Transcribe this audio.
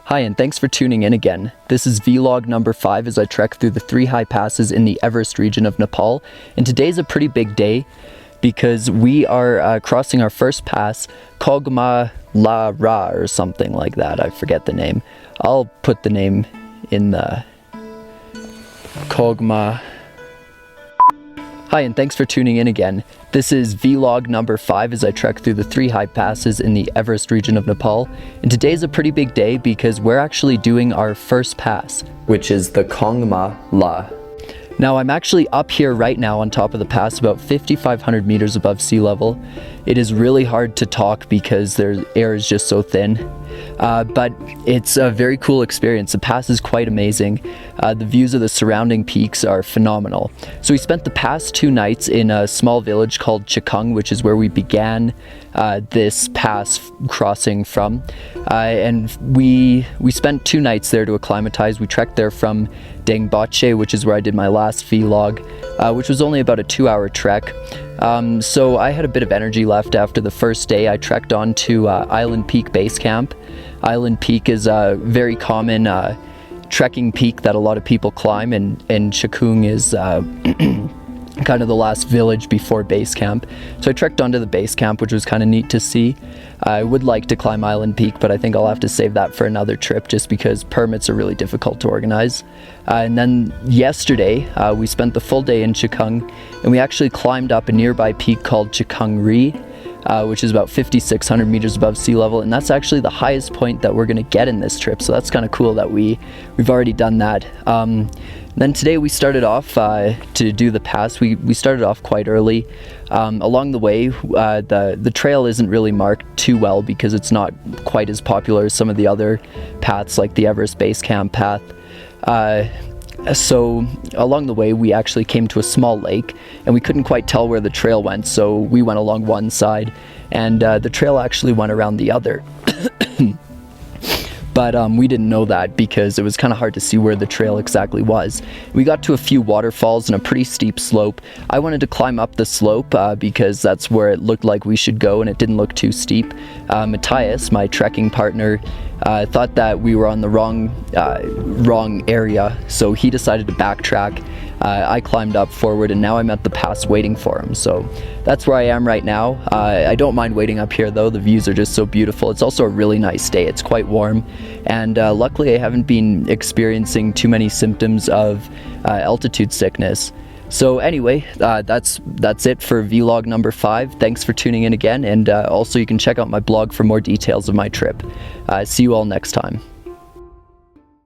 Hi, and thanks for tuning in again. This is vlog number 5 as I trek through the 3 high passes in the Everest region of Nepal. And today's a pretty big day because we are crossing our first pass, Kongma La Ra or something like that. I forget the name. I'll put the name in the Kongma. Hi, and thanks for tuning in again. This is vlog number 5 as I trek through the 3 high passes in the Everest region of Nepal. And today's a pretty big day because we're actually doing our first pass, which is the Kongma La. Now, I'm actually up here right now on top of the pass, about 5,500 meters above sea level. It is really hard to talk because the air is just so thin. But it's a very cool experience. The pass is quite amazing. The views of the surrounding peaks are phenomenal. So we spent the past 2 nights in a small village called Chikung, which is where we began this pass crossing from. And we spent 2 nights there to acclimatize. We trekked there from Dengbache, which is where I did my last vlog, which was only about a 2-hour trek. So I had a bit of energy left after the first day. I trekked on to Island Peak Base Camp. Island Peak is a very common trekking peak that a lot of people climb, and Chikung is kind of the last village before base camp. So I trekked onto the base camp, which was kind of neat to see. I would like to climb Island Peak, but I think I'll have to save that for another trip just because permits are really difficult to organize. And then yesterday, we spent the full day in Chikung, and we actually climbed up a nearby peak called Chikung Ri, which is about 5,600 meters above sea level, and that's actually the highest point that we're going to get in this trip. So that's kind of cool that we've already done that. Then today we started off to do the pass. We started off quite early. Along the way, the trail isn't really marked too well because it's not quite as popular as some of the other paths like the Everest Base Camp path. So along the way we actually came to a small lake and we couldn't quite tell where the trail went, so we went along one side and the trail actually went around the other. But we didn't know that because it was kind of hard to see where the trail exactly was. We got to a few waterfalls and a pretty steep slope. I wanted to climb up the slope because that's where it looked like we should go and it didn't look too steep. Matthias, my trekking partner, thought that we were on the wrong area, so he decided to backtrack. I climbed up forward and now I'm at the pass waiting for him. So that's where I am right now. I don't mind waiting up here though. The views are just so beautiful. It's also a really nice day. It's quite warm, and luckily I haven't been experiencing too many symptoms of altitude sickness. So anyway, that's it for vlog number 5. Thanks for tuning in again, and also you can check out my blog for more details of my trip. See you all next time.